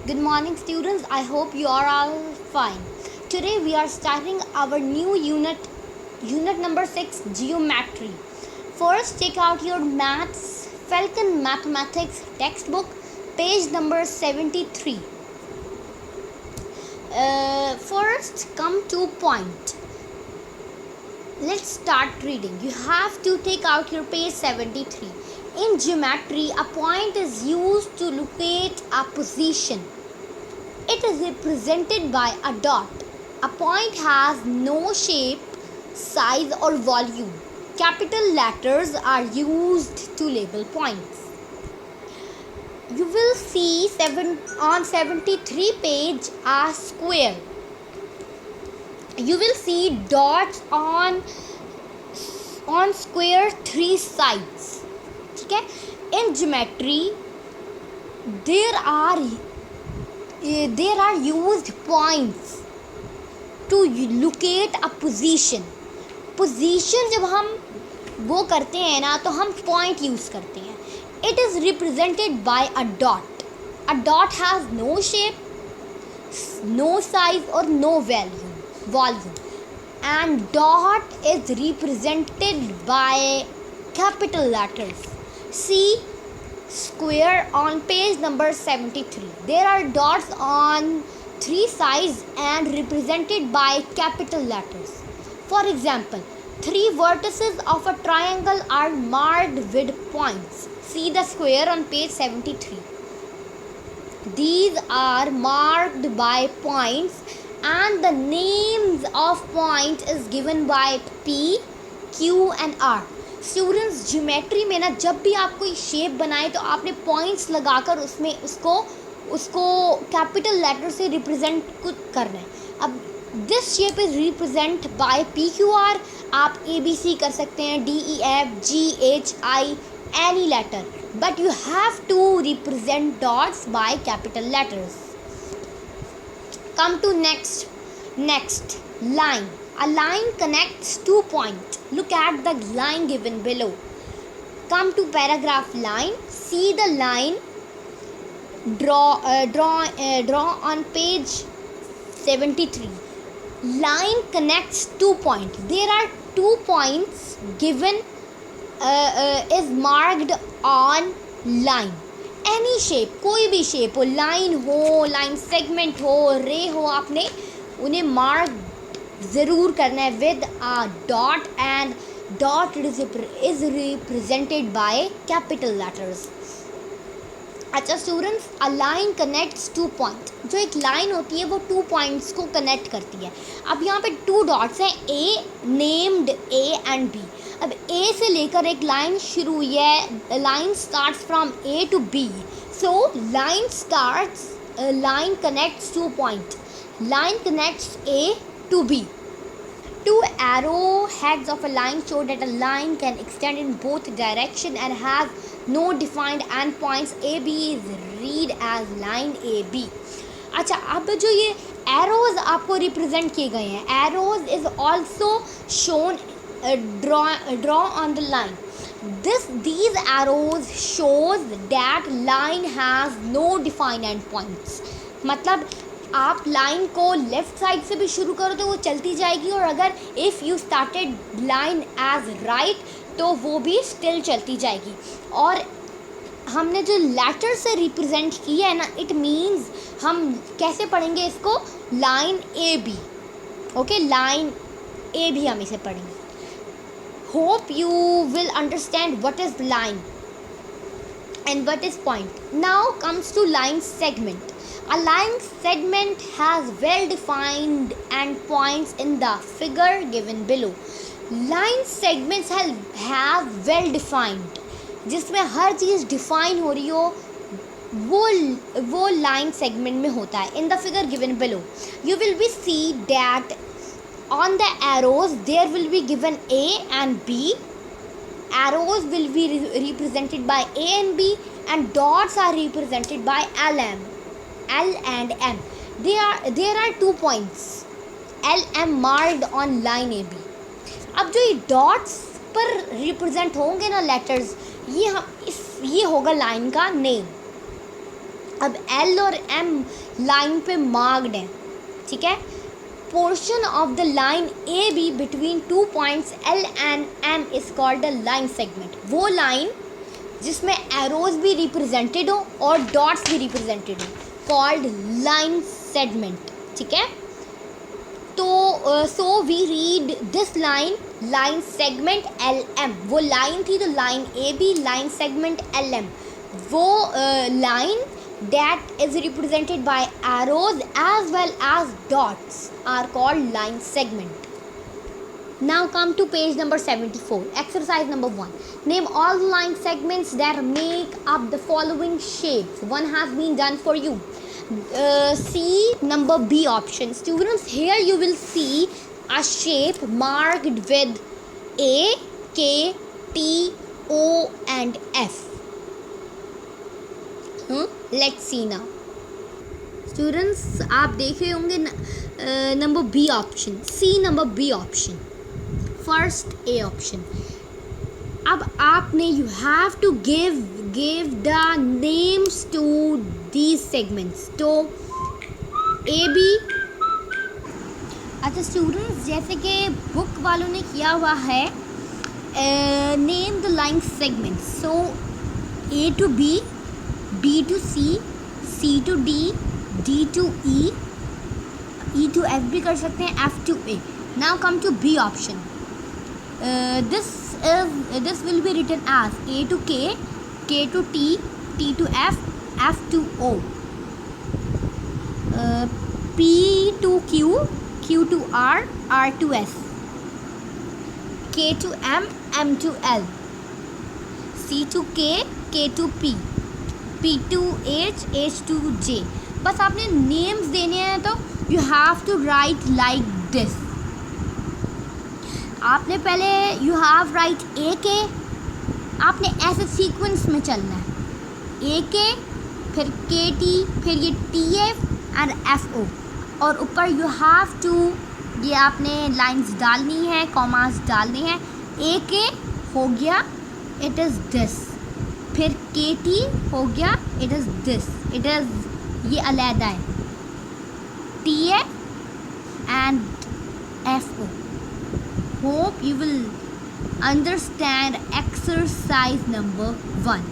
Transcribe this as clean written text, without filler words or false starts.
Good morning, students. I hope you are all fine. Today we are starting our new unit number 6, Geometry. First, take out your Maths Falcon Mathematics textbook, page number 73. First, come to point. Let's start reading. You have to take out your page 73. In geometry, a point is used to locate a position. It is represented by a dot. A point has no shape, size or volume. Capital letters are used to label points. You will see on 73 page a square. You will see dots on square 3 sides. ठीक है? In geometry there are used points to locate a position. Position जब हम वो करते हैं ना तो हम point use करते हैं. It is represented by a dot. A dot has no shape, no size or no volume, and dot is represented by capital letters. See square on page number 73. There are dots on 3 sides and represented by capital letters. For example, 3 vertices of a triangle are marked with points. See the square on page 73. These are marked by points and the names of points is given by P, Q and R. Students geometry में ना जब भी आप कोई shape बनाए तो आपने points लगाकर उसमें उसको कैपिटल लेटर से रिप्रेजेंट करना है. अब this shape is represent by P Q R. आप ए बी सी कर सकते हैं, D E F G H I any letter, but you have to represent dots by capital letters. Come to next line. A line connects 2 points. Look at the line given below. Come to paragraph line. See the line. Draw on page 73. Line connects 2 points. There are 2 points given is marked on line. Any shape, कोई भी shape हो, line हो, line segment हो, रे हो, आपने उन्हें mark ज़रूर करना है with a dot and dot is represented by capital letters. अच्छा students, a line connects 2 point. जो एक लाइन होती है वो 2 पॉइंट्स को कनेक्ट करती है. अब यहाँ पे 2 डॉट्स हैं, A named A and B. अब ए से लेकर एक लाइन शुरू हुई है. Line starts from A to B. So line connects 2 point. Line connects A to B. 2 arrow heads of a line show that a line can extend in both direction and has no defined endpoints. AB is read as line AB. अच्छा, अब जो ये arrows आपको represent किए गए हैं, arrows is also shown draw on the line. These arrows shows that line has no defined endpoints. मतलब आप लाइन को लेफ़्ट साइड से भी शुरू करो तो वो चलती जाएगी, और अगर if you started line as right तो वो भी स्टिल चलती जाएगी. और हमने जो लेटर से रिप्रेजेंट किया है ना, इट मीन्स हम कैसे पढ़ेंगे इसको, line A B. Okay, line A भी हम इसे पढ़ेंगे. Hope you will understand what is line and what is point. Now comes to line segment. A line segment has well defined endpoints in the figure given below. Line segments have well defined, जिसमें हर चीज़ define हो रही हो वो line segment में होता है. In the figure given below, you will be see that on the arrows there will be given A and B. Arrows will be represented by A and B, and dots are represented by L and M. There are 2 points L M marked on line AB. अब जो ये dots पर represent होंगे ना letters, ये होगा line का name. अब L और M लाइन पे मार्क्ड है, ठीक है. Portion of the line A be between 2 points L and M is called the line segment. वो लाइन जिसमें एरोज भी रिप्रेजेंटेड हो और डॉट्स भी रिप्रेजेंटेड हो, कॉल्ड लाइन सेगमेंट, ठीक है. तो so we read this line segment LM. वो लाइन थी तो line AB, line segment LM. वो line that is represented by arrows as well as dots are called line segment. Now come to page number 74. Exercise number 1. Name all the line segments that make up the following shapes. One has been done for you. See number B option. Students, here you will see a shape marked with A, K, T, O and F. Let's see now. Students, आप देख रहे होंगे number B option. C number B option, first A option. अब आपने you have to give the names to these segments. तो A B. अच्छा students, जैसे कि बुक वालों ने किया हुआ है, name the line segments. So A to B, B to C, C to D, D to E, E to F भी कर सकते हैं, F to A. Now come to B option. This will be written as A to K, K to T, T to F, F to O. P to Q, Q to R, R to S. K to M, M to L. C to K, K to P. P to H, H to J. बस आपने names देने हैं तो you have to write like this. आपने पहले you have right ए के, आपने ऐसे सीक्वेंस में चलना है. ए के, फिर के टी, फिर ये T F and F O, और ऊपर यू हैव टू, ये आपने लाइंस डालनी है, कॉमास डालने हैं. ए के हो गया, इट इज़ दिस. फिर के टी हो गया, it is this. It is, ये अलहदा है. T F and F O. Hope you will understand exercise number 1.